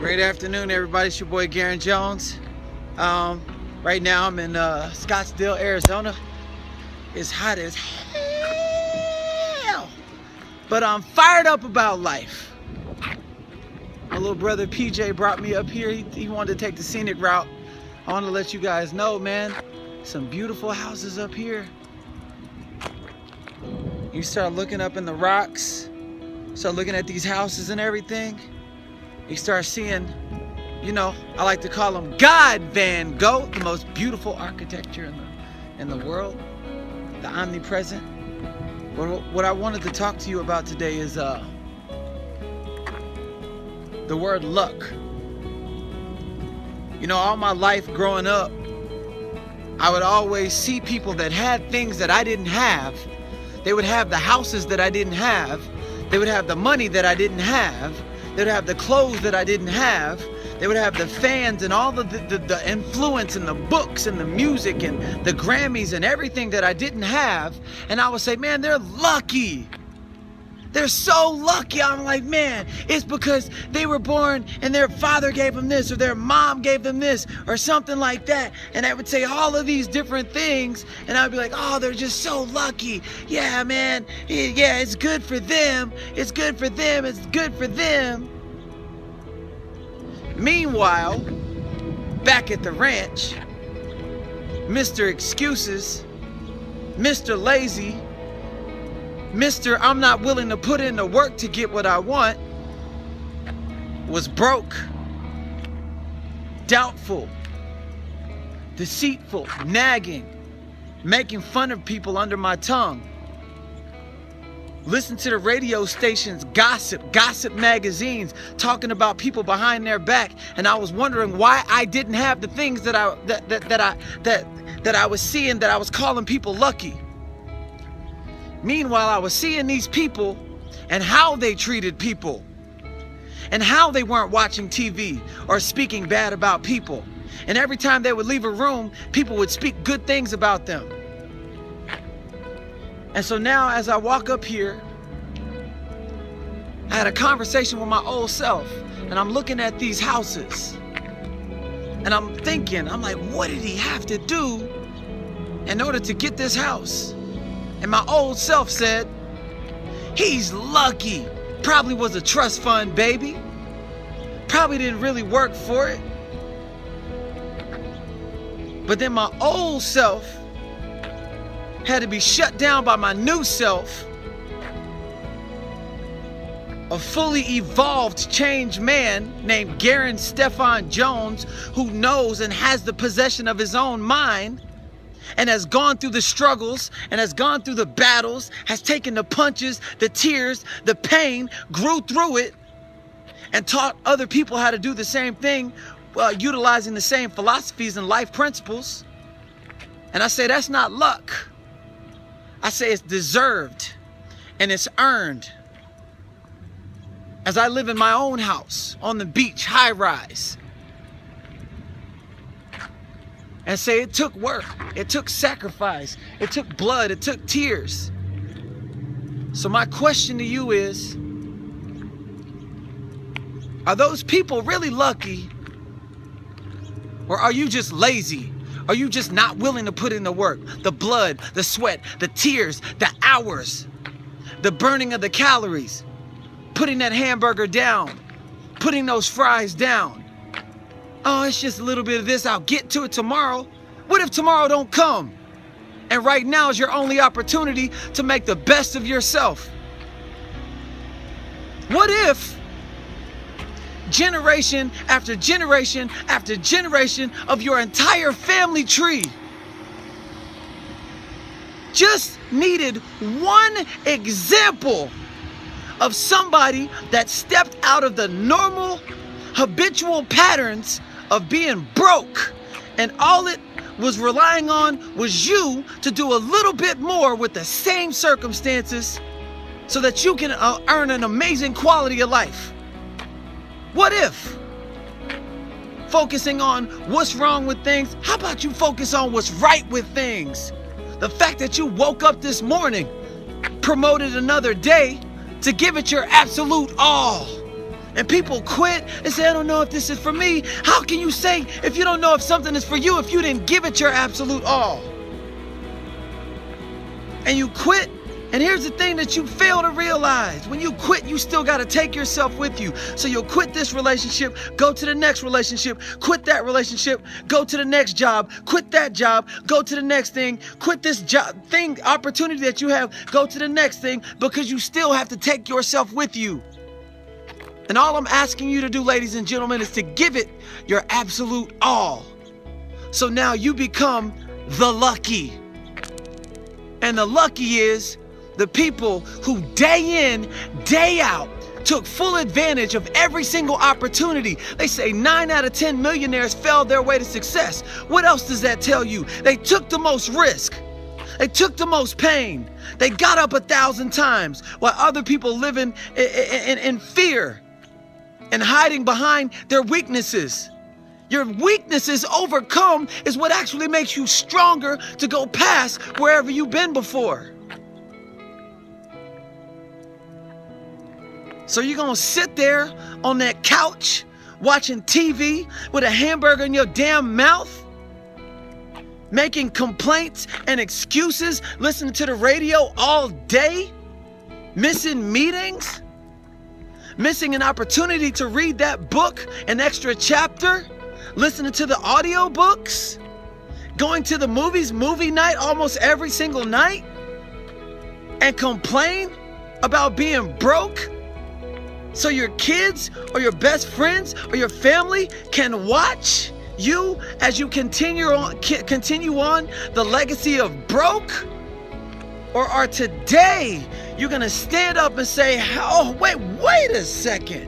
Great afternoon, everybody. It's your boy Garrain Jones. Right now I'm in Scottsdale, Arizona. It's hot as hell, but I'm fired up about life. My little brother PJ brought me up here. He wanted to take the scenic route. I want to let you guys know, man, some beautiful houses up here. You start looking up in the rocks, start looking at these houses and everything. You start seeing, you know, I like to call him God Van Gogh, the most beautiful architecture in the world, the omnipresent. What I wanted to talk to you about today is the word luck. You know, all my life growing up, I would always see people that had things that I didn't have. They would have the houses that I didn't have. They would have the money that I didn't have. They would have the clothes that I didn't have. They would have the fans and all the influence and the books and the music and the Grammys and everything that I didn't have. And I would say, man, they're lucky. They're so lucky. I'm like, man, it's because they were born and their father gave them this or their mom gave them this or something like that. And I would say all of these different things and I'd be like, oh, they're just so lucky. Yeah, man. Yeah, it's good for them. It's good for them. It's good for them. Meanwhile, back at the ranch, Mr. Excuses, Mr. Lazy, Mr. I'm not willing to put in the work to get what I want, was broke, doubtful, deceitful, nagging, making fun of people under my tongue. Listen to the radio stations, gossip magazines, talking about people behind their back, and I was wondering why I didn't have the things that I was seeing, that I was calling people lucky. Meanwhile, I was seeing these people and how they treated people and how they weren't watching TV or speaking bad about people. And every time they would leave a room, people would speak good things about them. And so now as I walk up here, I had a conversation with my old self and I'm looking at these houses and I'm thinking, I'm like, what did he have to do in order to get this house? And my old self said, he's lucky. Probably was a trust fund baby. Probably didn't really work for it. But then my old self had to be shut down by my new self, a fully evolved, changed man named Garrain Jones, who knows and has the possession of his own mind and has gone through the struggles and has gone through the battles, has taken the punches, the tears, the pain, grew through it, and taught other people how to do the same thing, utilizing the same philosophies and life principles. And I say that's not luck. I say it's deserved and it's earned. As I live in my own house on the beach, high rise, and say it took work, it took sacrifice, it took blood, it took tears. So my question to you is, are those people really lucky? Or are you just lazy? Are you just not willing to put in the work, the blood, the sweat, the tears, the hours, the burning of the calories, putting that hamburger down, putting those fries down? Oh, it's just a little bit of this, I'll get to it tomorrow. What if tomorrow don't come? And right now is your only opportunity to make the best of yourself. What if generation after generation after generation of your entire family tree just needed one example of somebody that stepped out of the normal habitual patterns of being broke, and all it was relying on was you to do a little bit more with the same circumstances so that you can earn an amazing quality of life? What if focusing on what's wrong with things, how about you focus on what's right with things? The fact that you woke up this morning, promoted another day to give it your absolute all, And people quit and say, I don't know if this is for me. How can you say if you don't know if something is for you if you didn't give it your absolute all? And you quit, and here's the thing that you fail to realize. When you quit, you still got to take yourself with you. So you'll quit this relationship, go to the next relationship, quit that relationship, go to the next job, quit that job, go to the next thing, quit this job thing, opportunity that you have, go to the next thing, because you still have to take yourself with you. And all I'm asking you to do, ladies and gentlemen, is to give it your absolute all. So now you become the lucky. And the lucky is the people who day in, day out, took full advantage of every single opportunity. They say 9 out of 10 millionaires fell their way to success. What else does that tell you? They took the most risk. They took the most pain. They got up 1,000 times while other people living in fear and hiding behind their weaknesses. Your weaknesses overcome is what actually makes you stronger to go past wherever you've been before. So you're gonna sit there on that couch watching TV with a hamburger in your damn mouth, making complaints and excuses, listening to the radio all day, missing meetings, missing an opportunity to read that book, an extra chapter, listening to the audiobooks, going to the movies, movie night almost every single night, and complain about being broke so your kids or your best friends or your family can watch you as you continue on the legacy of broke? Or are today you're gonna stand up and say, oh, wait a second.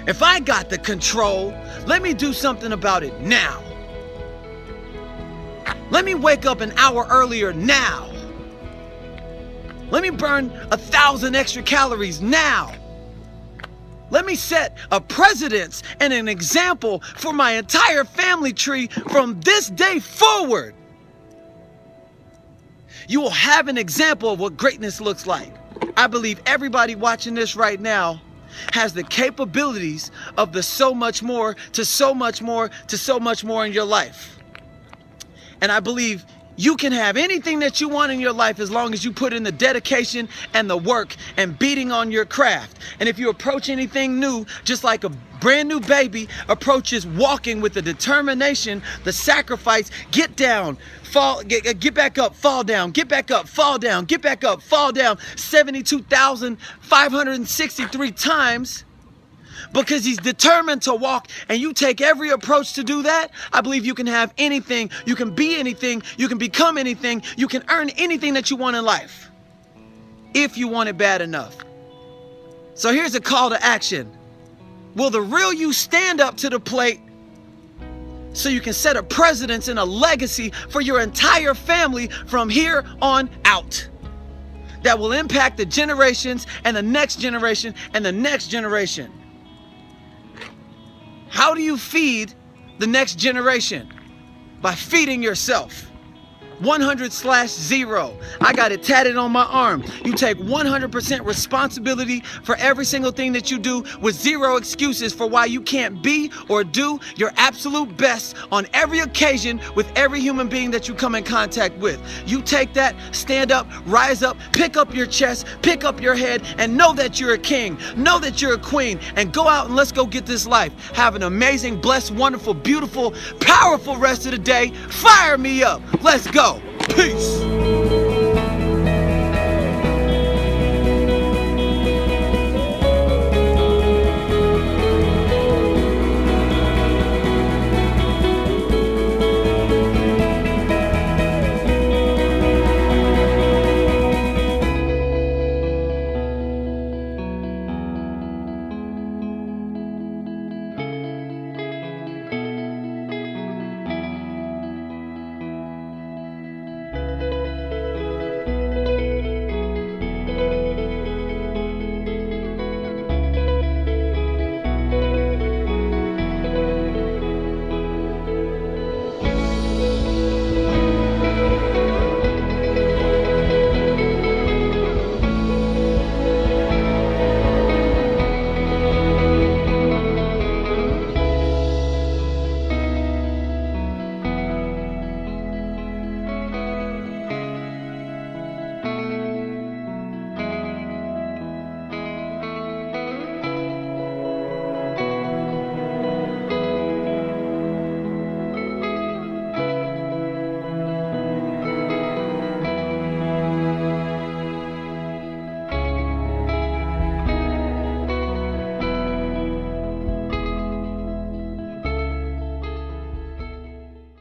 If I got the control, let me do something about it now. Let me wake up an hour earlier now. Let me burn 1,000 extra calories now. Let me set a precedence and an example for my entire family tree from this day forward. You will have an example of what greatness looks like. I believe everybody watching this right now has the capabilities of the so much more to so much more to so much more in your life. And I believe you can have anything that you want in your life as long as you put in the dedication and the work and beating on your craft. And if you approach anything new, just like a brand new baby approaches walking with the determination, the sacrifice, get down, fall, get back up, fall down, get back up, fall down, get back up, fall down 72,563 times, because he's determined to walk, and you take every approach to do that. I believe you can have anything, you can be anything, you can become anything, you can earn anything that you want in life, if you want it bad enough. So here's a call to action. Will the real you stand up to the plate so you can set a precedence and a legacy for your entire family from here on out that will impact the generations and the next generation and the next generation? How do you feed the next generation? By feeding yourself. 100/0. I got it tatted on my arm. You take 100% responsibility for every single thing that you do, with zero excuses for why you can't be or do your absolute best on every occasion with every human being that you come in contact with. You take that, stand up, rise up, pick up your chest, pick up your head, and know that you're a king, know that you're a queen, and go out and let's go get this life. Have an amazing, blessed, wonderful, beautiful, powerful rest of the day. Fire me up. Let's go. Peace.